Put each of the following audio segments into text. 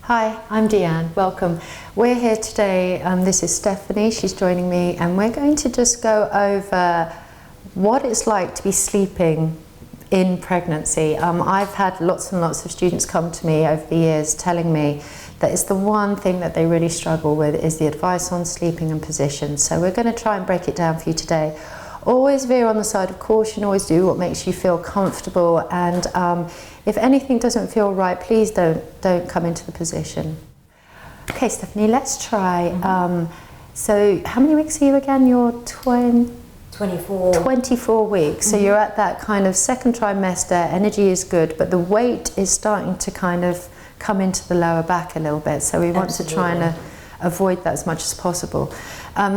Hi, I'm Deanne, welcome. We're here today, this is Stephanie, she's joining me, and we're going to just go over what it's like to be sleeping in pregnancy. I've had lots and lots of students come to me over the years telling me that it's the one thing that they really struggle with is the advice on sleeping and position. So we're going to try and break it down for you today. Always veer on the side of caution, always do what makes you feel comfortable, and if anything doesn't feel right, please don't come into the position. Okay, Stephanie, let's try. So how many weeks are you again? You're 24 weeks. So you're at that kind of second trimester, energy is good, but the weight is starting to kind of come into the lower back a little bit. So we want to try and avoid that as much as possible.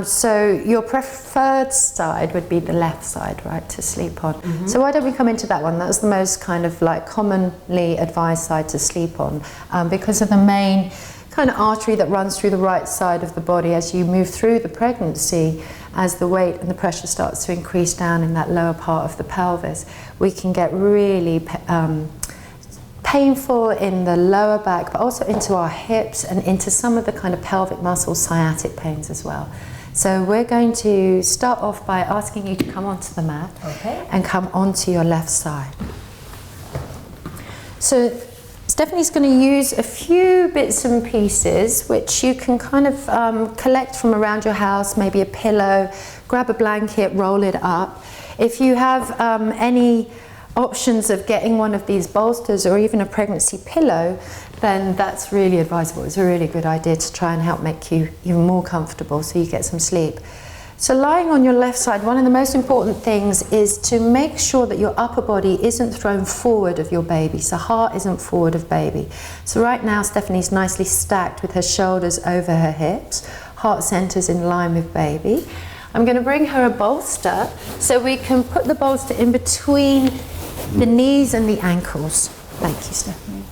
So your preferred side would be the left side, right, to sleep on. So why don't we come into that one? That's the most kind of like commonly advised side to sleep on, because of the main kind of artery that runs through the right side of the body. As you move through the pregnancy, as the weight and the pressure starts to increase down in that lower part of the pelvis, we can get really painful in the lower back, but also into our hips and into some of the kind of pelvic muscles, sciatic pains as well. So we're going to start off by asking you to come onto the mat and come onto your left side. So Stephanie's going to use a few bits and pieces which you can kind of collect from around your house, maybe a pillow, grab a blanket, roll it up. If you have any options of getting one of these bolsters or even a pregnancy pillow, then that's really advisable. It's a really good idea to try and help make you even more comfortable so you get some sleep. So lying on your left side, one of the most important things is to make sure that your upper body isn't thrown forward of your baby, so heart isn't forward of baby. So right now Stephanie's nicely stacked with her shoulders over her hips, heart centers in line with baby. I'm going to bring her a bolster so we can put the bolster in between the knees and the ankles. Thank you, Stephanie.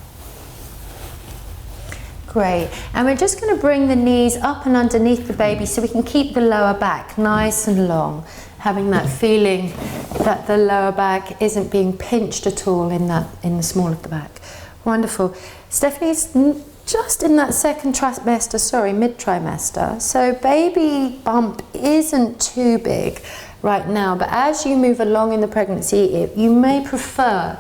Great. And we're just going to bring the knees up and underneath the baby so we can keep the lower back nice and long, having that feeling that the lower back isn't being pinched at all in the small of the back. Wonderful. Stephanie's just in that second trimester, mid-trimester. So baby bump isn't too big right now, but as you move along in the pregnancy, you may prefer,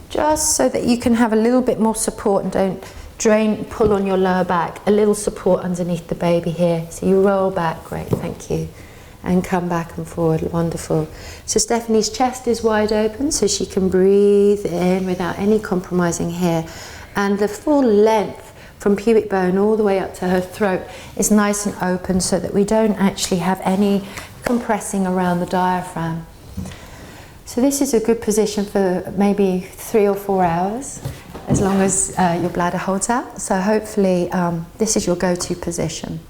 just so that you can have a little bit more support and don't pull on your lower back, a little support underneath the baby here. So you roll back, great, thank you. And come back and forward, wonderful. So Stephanie's chest is wide open so she can breathe in without any compromising here. And the full length from pubic bone all the way up to her throat is nice and open so that we don't actually have any compressing around the diaphragm. So this is a good position for maybe 3 or 4 hours, as long as your bladder holds out. So hopefully this is your go-to position.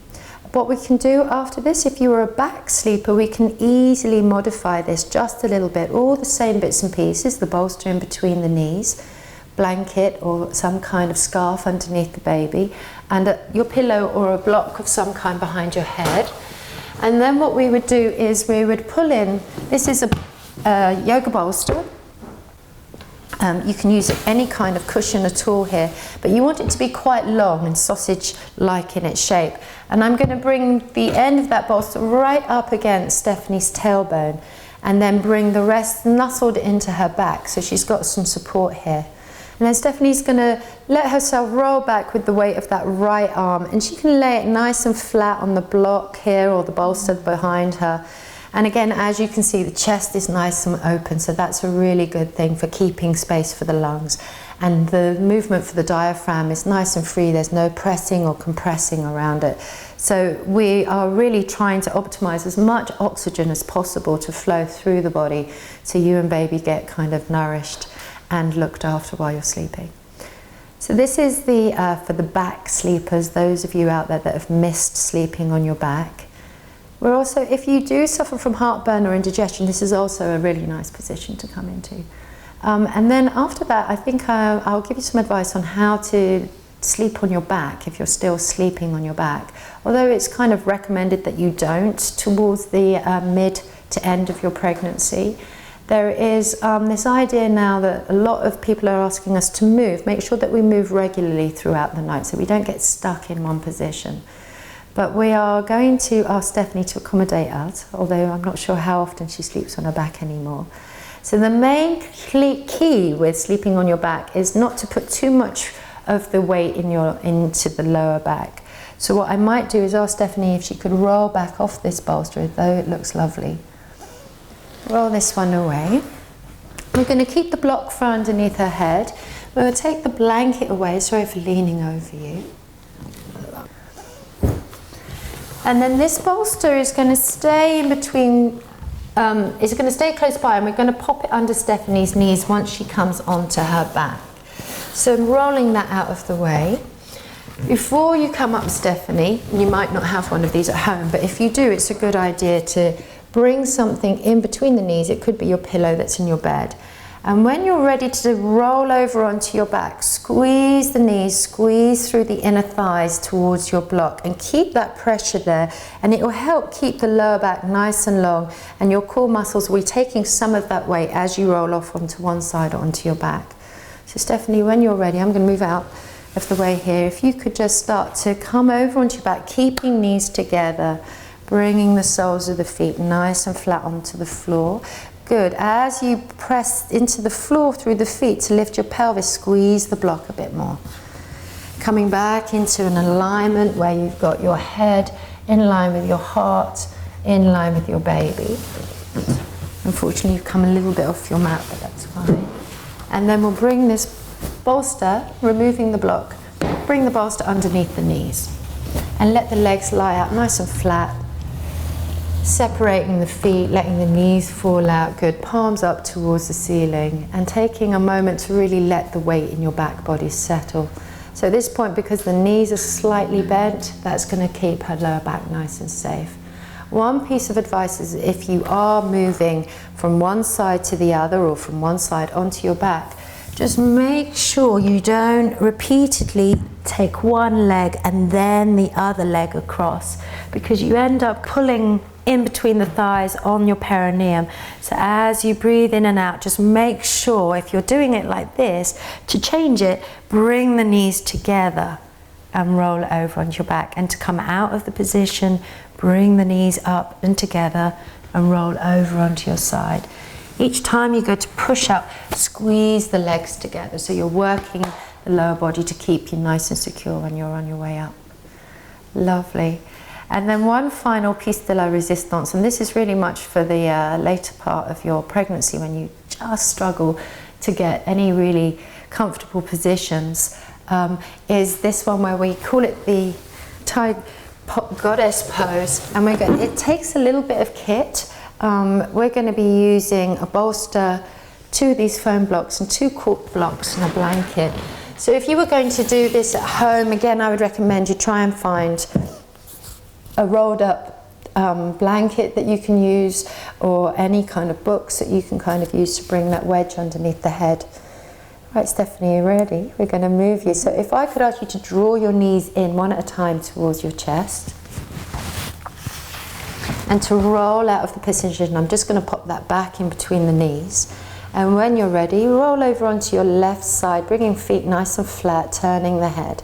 What we can do after this, if you were a back sleeper, we can easily modify this just a little bit. All the same bits and pieces, the bolster in between the knees, blanket or some kind of scarf underneath the baby, and your pillow or a block of some kind behind your head. And then what we would do is we would pull in, this is a yoga bolster. You can use any kind of cushion at all here, but you want it to be quite long and sausage-like in its shape. And I'm going to bring the end of that bolster right up against Stephanie's tailbone and then bring the rest nestled into her back, so she's got some support here. And then Stephanie's going to let herself roll back with the weight of that right arm, and she can lay it nice and flat on the block here or the bolster behind her. And again, as you can see, the chest is nice and open, so that's a really good thing for keeping space for the lungs. And the movement for the diaphragm is nice and free. There's no pressing or compressing around it. So we are really trying to optimize as much oxygen as possible to flow through the body so you and baby get kind of nourished and looked after while you're sleeping. So this is for the back sleepers, those of you out there that have missed sleeping on your back. We're also, if you do suffer from heartburn or indigestion, this is also a really nice position to come into. And then after that, I think I'll give you some advice on how to sleep on your back if you're still sleeping on your back. Although it's kind of recommended that you don't towards the mid to end of your pregnancy. there is this idea now that a lot of people are asking us to move. Make sure that we move regularly throughout the night so we don't get stuck in one position. But we are going to ask Stephanie to accommodate us, although I'm not sure how often she sleeps on her back anymore. So the main key with sleeping on your back is not to put too much of the weight into the lower back. So what I might do is ask Stephanie if she could roll back off this bolster, though it looks lovely. Roll this one away. We're going to keep the block for underneath her head. We're going to take the blanket away. Sorry for leaning over you. And then this bolster is going to stay in between, it's going to stay close by, and we're going to pop it under Stephanie's knees once she comes onto her back. So I'm rolling that out of the way. Before you come up, Stephanie, you might not have one of these at home, but if you do, it's a good idea to bring something in between the knees. It could be your pillow that's in your bed. And when you're ready to roll over onto your back, squeeze the knees, squeeze through the inner thighs towards your block, and keep that pressure there, and it will help keep the lower back nice and long, and your core muscles will be taking some of that weight as you roll off onto one side or onto your back. So Stephanie, when you're ready, I'm going to move out of the way here. If you could just start to come over onto your back, keeping knees together, bringing the soles of the feet nice and flat onto the floor. Good. As you press into the floor through the feet to lift your pelvis, squeeze the block a bit more. Coming back into an alignment where you've got your head in line with your heart, in line with your baby. Unfortunately, you've come a little bit off your mat, but that's fine. And then we'll bring this bolster, removing the block, bring the bolster underneath the knees. And let the legs lie out nice and flat. Separating the feet, letting the knees fall out, good, palms up towards the ceiling, and taking a moment to really let the weight in your back body settle. So at this point, because the knees are slightly bent, that's going to keep her lower back nice and safe. One piece of advice is if you are moving from one side to the other or from one side onto your back, just make sure you don't repeatedly take one leg and then the other leg across, because you end up pulling in between the thighs on your perineum. So as you breathe in and out, just make sure, if you're doing it like this, to change it, bring the knees together and roll over onto your back. And to come out of the position, bring the knees up and together and roll over onto your side. Each time you go to push up, squeeze the legs together. So you're working the lower body to keep you nice and secure when you're on your way up. Lovely. And then one final piece de la resistance, and this is really much for the later part of your pregnancy when you just struggle to get any really comfortable positions, is this one where we call it the goddess pose. And it takes a little bit of kit. We're going to be using a bolster, 2 of these foam blocks and 2 cork blocks and a blanket. So if you were going to do this at home, again, I would recommend you try and find a rolled up blanket that you can use, or any kind of books that you can kind of use to bring that wedge underneath the head. Right, Stephanie, you ready? We're going to move you. So if I could ask you to draw your knees in one at a time towards your chest, and to roll out of the position. I'm just going to pop that back in between the knees. And when you're ready, roll over onto your left side, bringing feet nice and flat, turning the head.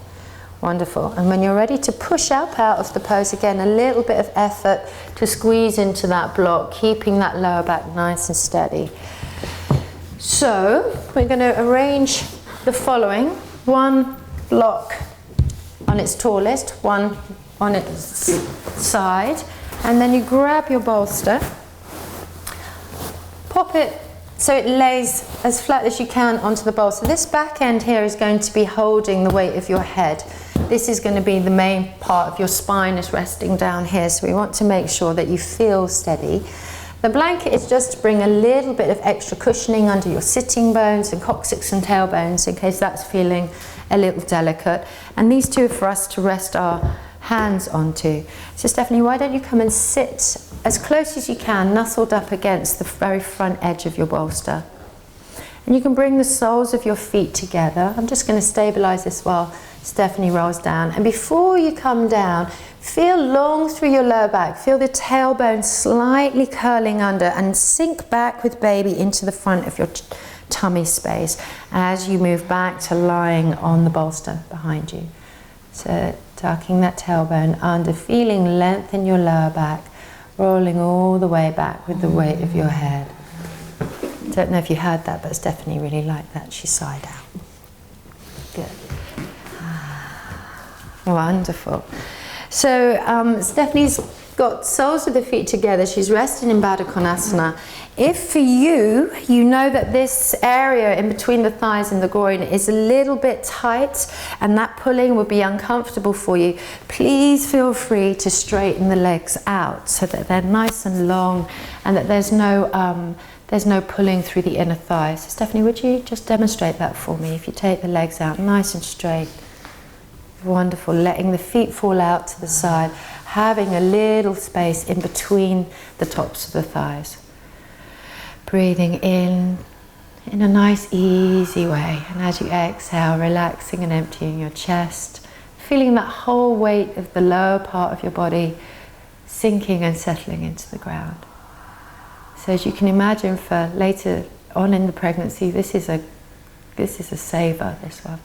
Wonderful. And when you're ready to push up out of the pose, again, a little bit of effort to squeeze into that block, keeping that lower back nice and steady. So we're going to arrange the following. 1 block on its tallest, 1 on its side, and then you grab your bolster, pop it so it lays as flat as you can onto the bolster. This back end here is going to be holding the weight of your head. This is going to be the main part of your spine is resting down here, so we want to make sure that you feel steady. The blanket is just to bring a little bit of extra cushioning under your sitting bones and coccyx and tailbones in case that's feeling a little delicate. And these 2 are for us to rest our hands onto. So Stephanie, why don't you come and sit as close as you can, nestled up against the very front edge of your bolster. And you can bring the soles of your feet together. I'm just going to stabilize this while Stephanie rolls down. And before you come down, feel long through your lower back. Feel the tailbone slightly curling under and sink back with baby into the front of your tummy space as you move back to lying on the bolster behind you. So tucking that tailbone under, feeling length in your lower back, rolling all the way back with the weight of your head. Don't know if you heard that, but Stephanie really liked that. She sighed out. Good. Wonderful. So Stephanie's got soles of the feet together. She's resting in Baddha Konasana. If for you, you know that this area in between the thighs and the groin is a little bit tight and that pulling would be uncomfortable for you, please feel free to straighten the legs out so that they're nice and long and that there's no pulling through the inner thighs. So Stephanie, would you just demonstrate that for me? If you take the legs out nice and straight. Wonderful. Letting the feet fall out to the side, having a little space in between the tops of the thighs. Breathing in a nice easy way, and as you exhale, relaxing and emptying your chest, feeling that whole weight of the lower part of your body sinking and settling into the ground. So as you can imagine, for later on in the pregnancy, this is a saver, this one.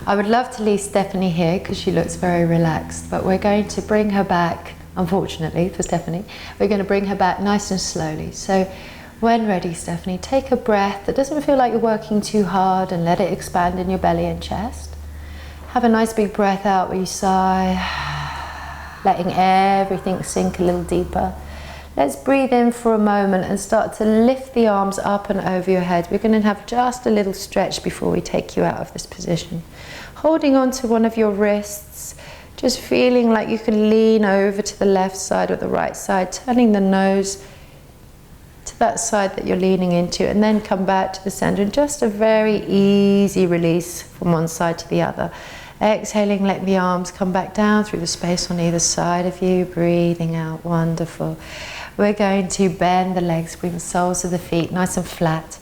I would love to leave Stephanie here because she looks very relaxed, but we're going to bring her back, unfortunately for Stephanie, we're going to bring her back nice and slowly. So when ready, Stephanie, take a breath that doesn't feel like you're working too hard and let it expand in your belly and chest. Have a nice big breath out where you sigh, letting everything sink a little deeper. Let's breathe in for a moment and start to lift the arms up and over your head. We're going to have just a little stretch before we take you out of this position. Holding on to one of your wrists, just feeling like you can lean over to the left side or the right side, turning the nose to that side that you're leaning into, and then come back to the center. And just a very easy release from one side to the other. Exhaling, let the arms come back down through the space on either side of you, breathing out. Wonderful. We're going to bend the legs, bring the soles of the feet nice and flat.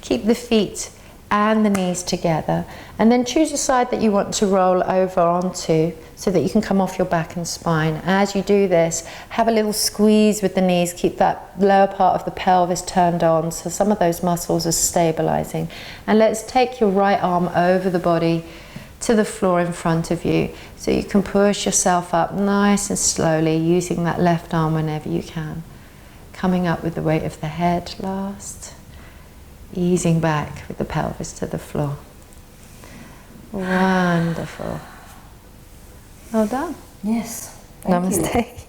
Keep the feet and the knees together, and then choose a side that you want to roll over onto so that you can come off your back and spine. As you do this, have a little squeeze with the knees, keep that lower part of the pelvis turned on so some of those muscles are stabilizing. And let's take your right arm over the body to the floor in front of you so you can push yourself up nice and slowly, using that left arm whenever you can. Coming up with the weight of the head last. Easing back with the pelvis to the floor. Wonderful. Well done. Yes. Namaste.